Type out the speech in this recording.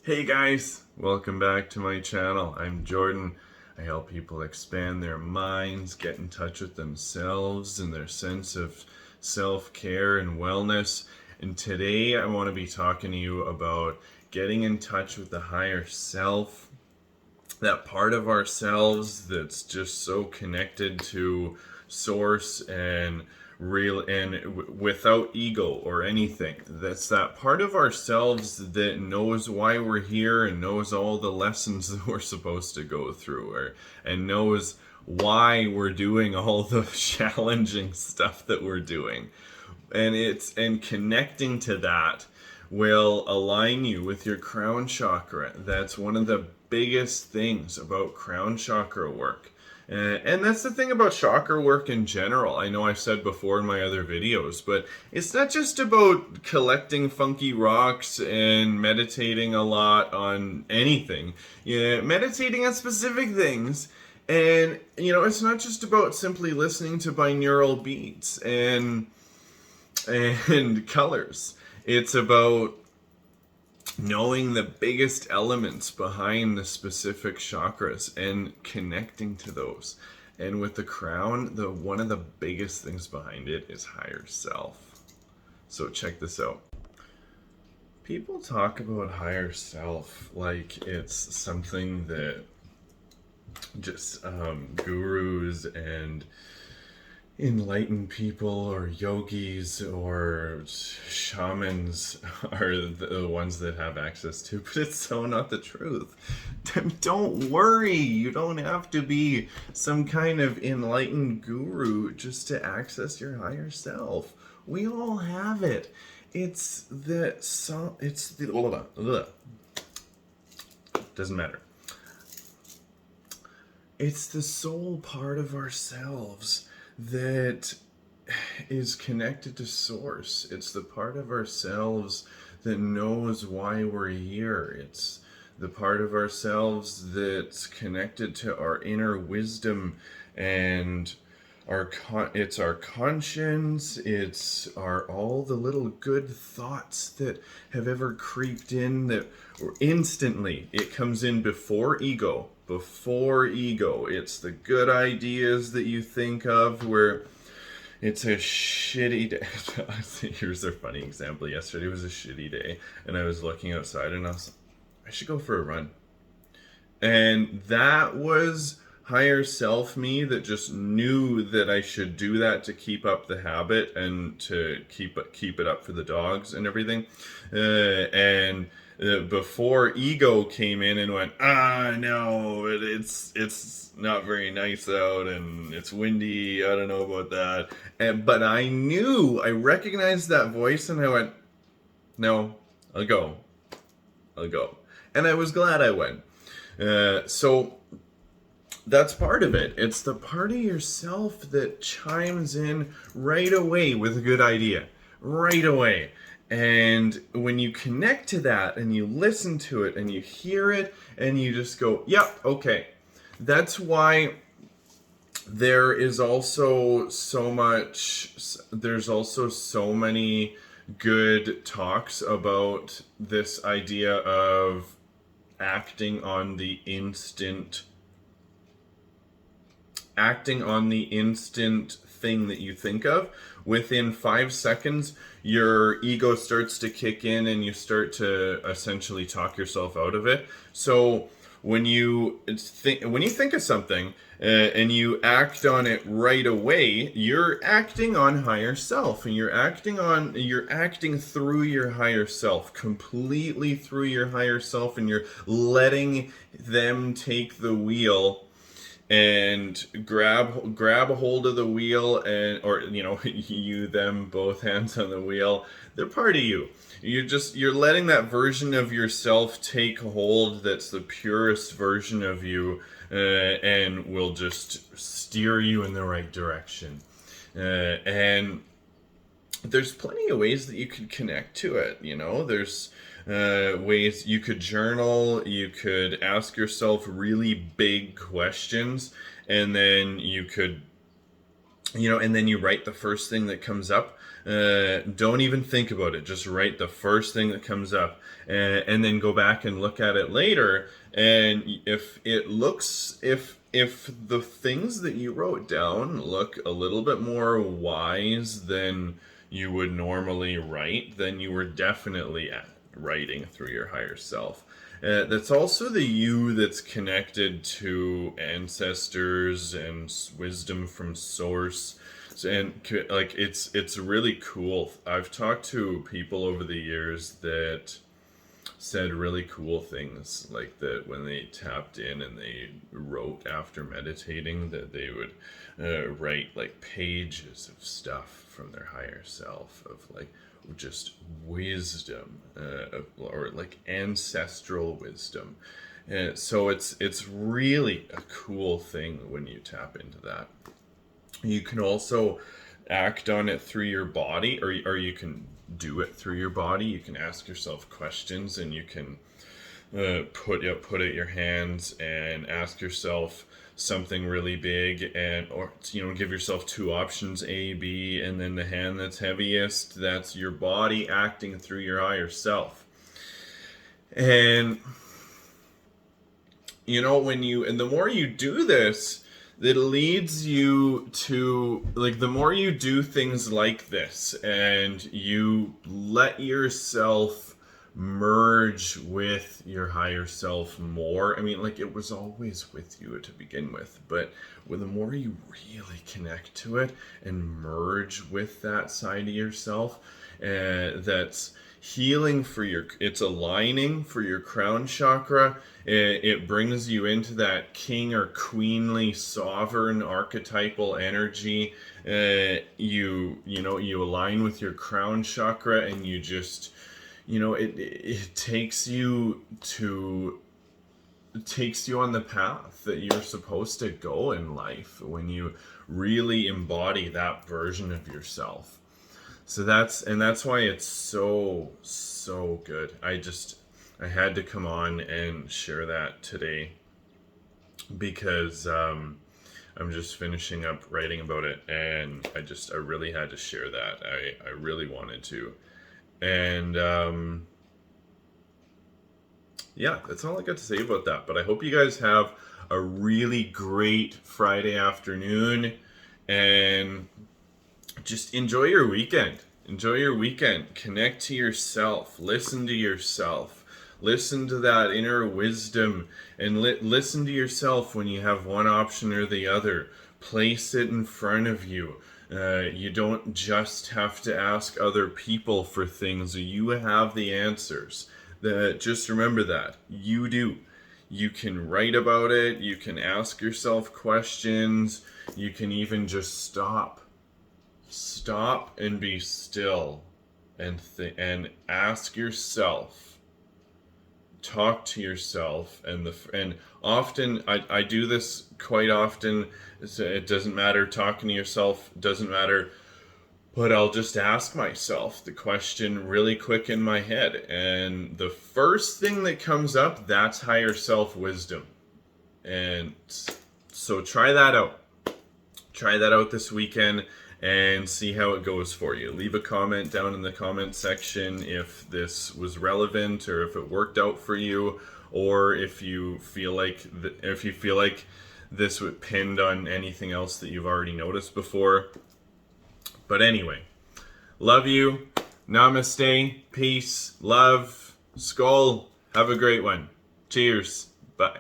Hey guys, welcome back to my channel. I'm Jordan. I help people expand their minds, get in touch with themselves and their sense of self-care and wellness. And today I want to be talking to you about getting in touch with the higher self, that part of ourselves that's just so connected to source and real and without ego or anything. That's that part of ourselves that knows why we're here and knows all the lessons that we're supposed to go through, and knows why we're doing all the challenging stuff that we're doing. And connecting to that will align you with your crown chakra. That's one of the biggest things about crown chakra work. And that's the thing about chakra work in general. I know I've said before in my other videos, but it's not just about collecting funky rocks and meditating a lot on anything. Yeah, meditating on specific things. And, it's not just about simply listening to binaural beats and colors. It's about knowing the biggest elements behind the specific chakras and connecting to those. And with the crown, one of the biggest things behind it is higher self. So check this out. People talk about higher self like it's something that just gurus and enlightened people or yogis or shamans are the ones that have access to, but it's so not the truth. Don't worry, you don't have to be some kind of enlightened guru just to access your higher self. We all have it. Doesn't matter. It's the soul part of ourselves that is connected to source. It's the part of ourselves that knows why we're here. It's the part of ourselves that's connected to our inner wisdom and it's our conscience. It's all the little good thoughts that have ever creeped in that instantly it comes in before ego. It's the good ideas that you think of where it's a shitty day. Here's a funny example. Yesterday was a shitty day and I was looking outside and I was like, I should go for a run. And that was higher self me that just knew that I should do that to keep up the habit and to keep it up for the dogs and everything. Before ego came in and went, no, it's not very nice out and it's windy, I don't know about that. But I recognized that voice and I went, no, I'll go. And I was glad I went. So that's part of it. It's the part of yourself that chimes in right away with a good idea. Right away. And when you connect to that and you listen to it and you hear it and you just go, yep, okay. That's why there's also so many good talks about this idea of acting on the instant thing that you think of. Within 5 seconds, your ego starts to kick in and you start to essentially talk yourself out of it. So when you think of something and you act on it right away, you're acting on higher self, and you're acting through your higher self, completely through your higher self, and you're letting them take the wheel and grab a hold of the wheel, or you them both hands on the wheel. They're part of you. You're letting that version of yourself take hold that's the purest version of you, and will just steer you in the right direction. And there's plenty of ways that you could connect to it. There's ways you could journal, you could ask yourself really big questions, and then you could, and then you write the first thing that comes up. Don't even think about it. Just write the first thing that comes up, and then go back and look at it later. And if the things that you wrote down look a little bit more wise than you would normally write, then you were definitely writing through your higher self. That's also the you that's connected to ancestors and wisdom from source. And like it's really cool. I've talked to people over the years that said really cool things, like that when they tapped in and they wrote after meditating, that they would write like pages of stuff from their higher self, of like just wisdom, or like ancestral wisdom. And so it's really a cool thing when you tap into that. You can also act on it through your body, or you can do it through your body. You can ask yourself questions, and you can put out your hands and ask yourself something really big, and or give yourself two options, A, B, and then the hand that's heaviest, that's your body acting through your higher self. And and the more you do this, that leads you to, like, the more you do things like this and you let yourself merge with your higher self more. I mean, like, it was always with you to begin with, but the more you really connect to it and merge with that side of yourself, that's healing for it's aligning for your crown chakra. It brings you into that king or queenly sovereign archetypal energy. You align with your crown chakra, and you just, it takes you on the path that you're supposed to go in life when you really embody that version of yourself. So that's why it's so good. I had to come on and share that today, because I'm just finishing up writing about it, and I really had to share that. I really wanted to. And yeah, that's all I got to say about that. But I hope you guys have a really great Friday afternoon, and just enjoy your weekend. Enjoy your weekend. Connect to yourself. Listen to yourself. Listen to that inner wisdom, and listen to yourself when you have one option or the other. Place it in front of you. You don't just have to ask other people for things. You have the answers. Just remember that. You do. You can write about it. You can ask yourself questions. You can even just stop and be still, and ask yourself, talk to yourself. And often I do this quite often. It doesn't matter, talking to yourself doesn't matter, but I'll just ask myself the question really quick in my head, and the first thing that comes up, that's higher self wisdom. And so try that out this weekend and see how it goes for you. Leave a comment down in the comment section if this was relevant, or if it worked out for you, or if you feel like this would pinned on anything else that you've already noticed before. But anyway, love you. Namaste. Peace. Love. Skull. Have a great one. Cheers. Bye.